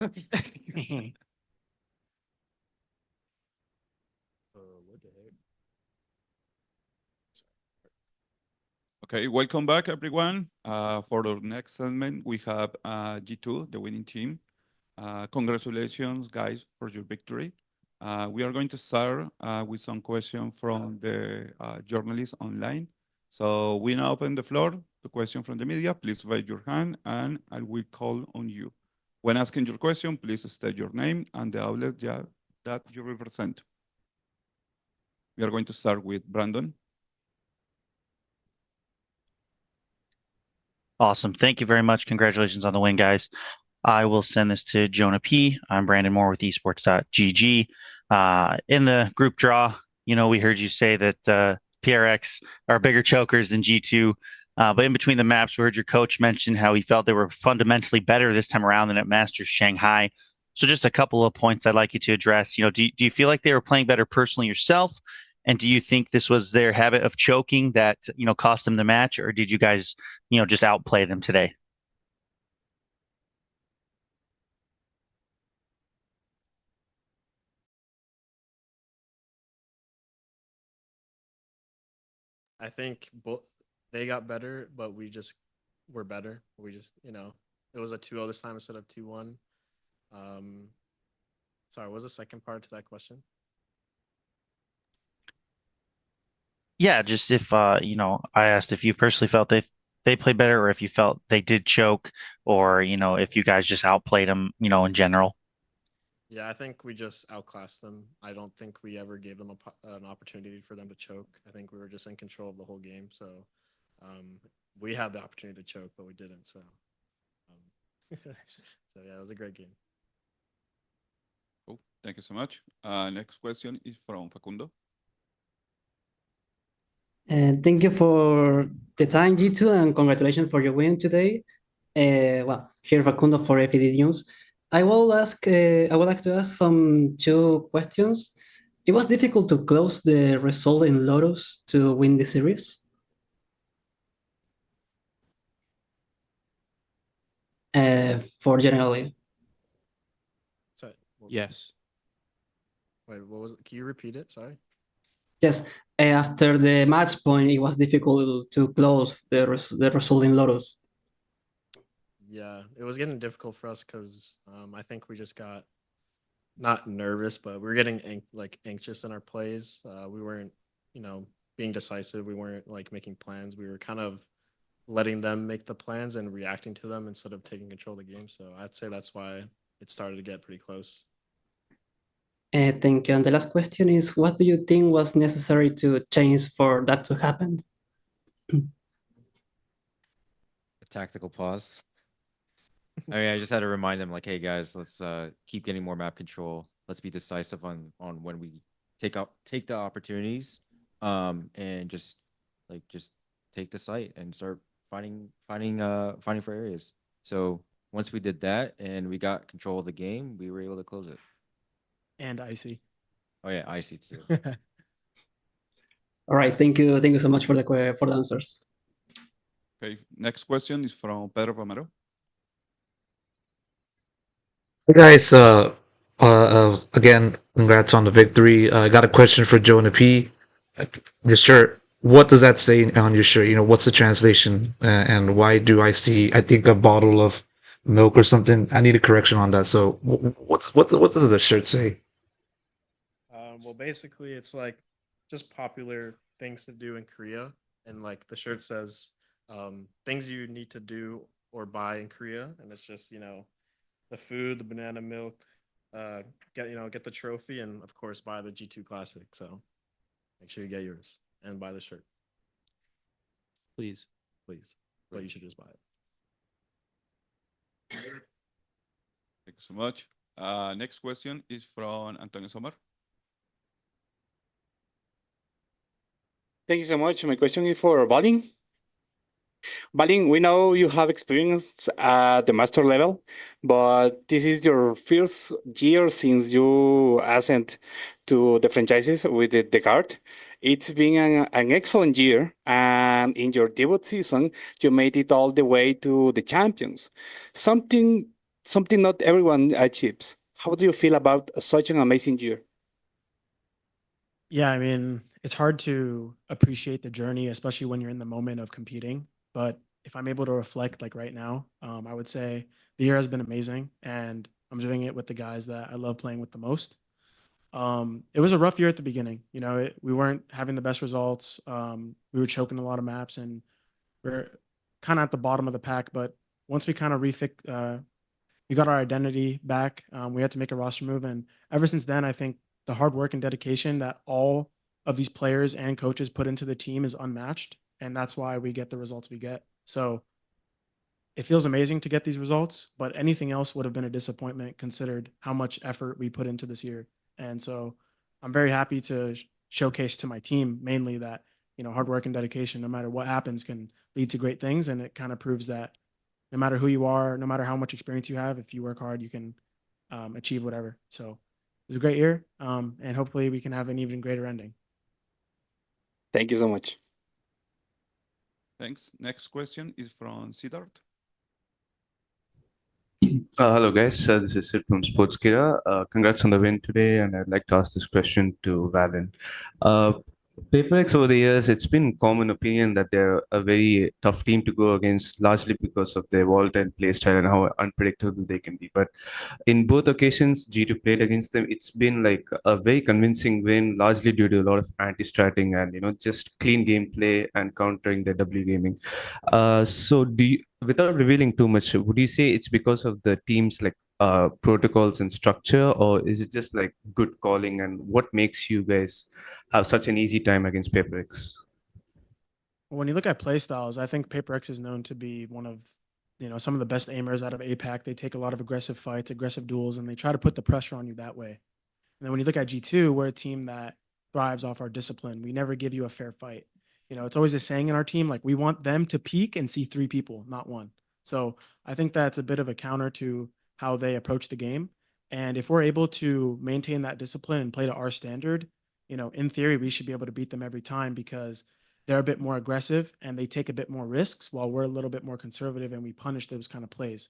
What the heck? Okay, welcome back, everyone. For our next segment, we have G2, the winning team. Congratulations, guys, for your victory. We are going to start with some questions from the journalists online. So we now open the floor to questions from the media. Please raise your hand, and I will call on you. When asking your question, please state your name and the outlet that you represent. We are going to start with Brandon. Awesome. Thank you very much. Congratulations on the win, guys. I will send this to JonahP. I'm Brandon Moore with esports.gg. In the group draw, we heard you say that PRX are bigger chokers than G2. But in between the maps, we heard your coach mention how he felt they were fundamentally better this time around than at Masters Shanghai. So just a couple of points I'd like you to address. Do you feel like they were playing better personally yourself? And do you think this was their habit of choking that, cost them the match? Or did you guys, just outplay them today? I think they got better, but we just were better. We just, it was a 2-0 this time instead of 2-1. Sorry, what was the second part to that question? Yeah, just if I asked if you personally felt they played better, or if you felt they did choke, or if you guys just outplayed them, in general. Yeah, I think we just outclassed them. I don't think we ever gave them an opportunity for them to choke. I think we were just in control of the whole game. So we had the opportunity to choke, but we didn't. So, so yeah, it was a great game. Cool. Thank you so much. Next question is from Facundo. Thank you for the time, G2, and congratulations for your win today. Here Facundo for FED News. I would like to ask some two questions. It was difficult to close the result in Lotus to win the series. For generally. Sorry. Yes. Wait, what was it? Can you repeat it? Sorry. Yes, after the match point, it was difficult to close the result in Lotus. Yeah, it was getting difficult for us because I think we just got not nervous, but we were getting anxious in our plays. We weren't, being decisive. We weren't making plans. We were kind of letting them make the plans and reacting to them instead of taking control of the game. So I'd say that's why it started to get pretty close. Thank you. And the last question is, what do you think was necessary to change for that to happen? A tactical pause. I mean, I just had to remind them, hey guys, let's keep getting more map control. Let's be decisive on when we take the opportunities, and just take the site and start finding for areas. So once we did that and we got control of the game, we were able to close it. And icy. Oh yeah, icy too. All right, thank you so much for the answers. Okay, next question is from Pedro Romero. Hey guys, again, congrats on the victory. I got a question for JonahP. The shirt, what does that say on your shirt? What's the translation? And why do I see, I think, a bottle of milk or something? I need a correction on that. So, what does the shirt say? Well, basically, it's just popular things to do in Korea, and the shirt says things you need to do or buy in Korea, and it's just the food, the banana milk, get the trophy, and of course buy the G2 Classic. So make sure you get yours and buy the shirt, please. But you should just buy it. Thank you so much. Next question is from Antonio Sommer. Thank you so much. My question is for valyn. Valyn, we know you have experience at the master level, but this is your first year since you ascent to the franchises with the guard. It's been an excellent year, and in your debut season, you made it all the way to the champions. Something something not everyone achieves. How do you feel about such an amazing year? Yeah, I mean, it's hard to appreciate the journey, especially when you're in the moment of competing. But if I'm able to reflect like right now, I would say the year has been amazing, and I'm doing it with the guys that I love playing with the most. It was a rough year at the beginning. We weren't having the best results. We were choking a lot of maps, and we're kind of at the bottom of the pack. But once we kind of we got our identity back. We had to make a roster move, and ever since then, I think the hard work and dedication that all of these players and coaches put into the team is unmatched, and that's why we get the results we get. So it feels amazing to get these results, but anything else would have been a disappointment considered how much effort we put into this year. And so I'm very happy to showcase to my team mainly that hard work and dedication, no matter what happens, can lead to great things, and it kind of proves that no matter who you are, no matter how much experience you have, if you work hard, you can achieve whatever. So it was a great year, and hopefully we can have an even greater ending. Thank you so much. Thanks. Next question is from Siddharth. Hello, guys. This is Sid from Sportskira. Congrats on the win today, and I'd like to ask this question to valyn. PRX over the years, it's been common opinion that they're a very tough team to go against, largely because of their volatile play style and how unpredictable they can be. But in both occasions, G2 played against them. It's been like a very convincing win, largely due to a lot of anti-stratting and just clean gameplay and countering the W gaming. So do you, without revealing too much, would you say it's because of the team's like protocols and structure, or is it just like good calling? And what makes you guys have such an easy time against PRX? When you look at play styles, I think PRX is known to be one of some of the best aimers out of APAC. They take a lot of aggressive fights, aggressive duels, and they try to put the pressure on you that way. And then when you look at G2, we're a team that thrives off our discipline. We never give you a fair fight. It's always a saying in our team, like we want them to peek and see 3 people, not 1. So I think that's a bit of a counter to how they approach the game. And if we're able to maintain that discipline and play to our standard, in theory, we should be able to beat them every time because they're a bit more aggressive and they take a bit more risks while we're a little bit more conservative and we punish those kind of plays.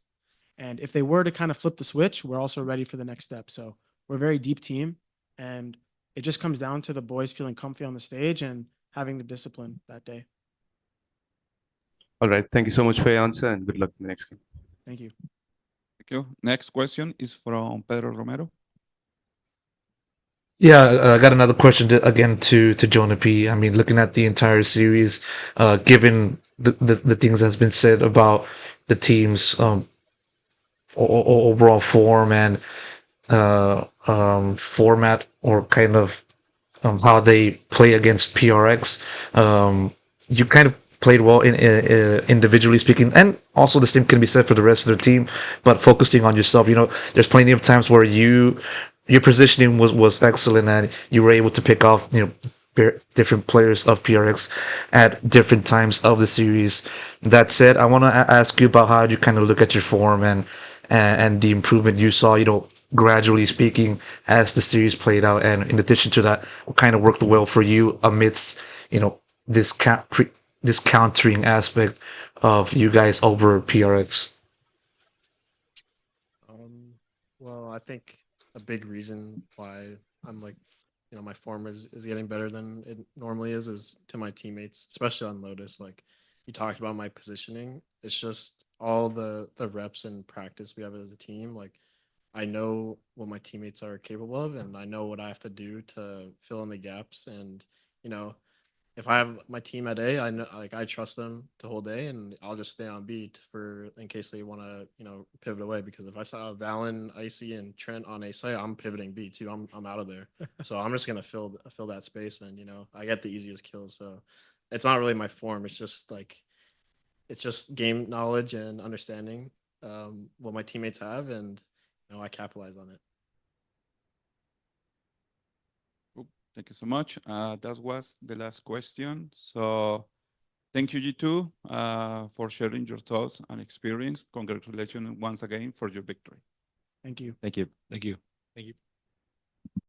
And if they were to kind of flip the switch, we're also ready for the next step. So we're a very deep team, and it just comes down to the boys feeling comfy on the stage and having the discipline that day. All right. Thank you so much for your answer, and good luck in the next game. Thank you. Thank you. Next question is from Pedro Romero. Yeah, I got another question again to JonahP. I mean, looking at the entire series, given the things that's been said about the team's overall form and format, or kind of how they play against PRX, you kind of played well in individually speaking, and also the same can be said for the rest of the team. But focusing on yourself, there's plenty of times where your positioning was excellent, and you were able to pick off different players of PRX at different times of the series. That said, I want to ask you about how you kind of look at your form and the improvement you saw, gradually speaking, as the series played out. And in addition to that, what kind of worked well for you amidst this this countering aspect of you guys over PRX? Well, I think a big reason why I'm like, my form is getting better than it normally is to my teammates, especially on Lotus. Like you talked about my positioning. It's just all the reps and practice we have as a team. Like I know what my teammates are capable of, and I know what I have to do to fill in the gaps. And if I have my team at A, I know, like, I trust them to hold A, and I'll just stay on B in case they want to pivot away. Because if I saw valyn, Icy, and Trent on A site, I'm pivoting B too. I'm out of there. So I'm just gonna fill that space, and I get the easiest kills. So it's not really my form. It's just game knowledge and understanding what my teammates have, and I capitalize on it. Thank you so much. That was the last question. So thank you, G2, for sharing your thoughts and experience. Congratulations once again for your victory. Thank you. Thank you. Thank you. Thank you.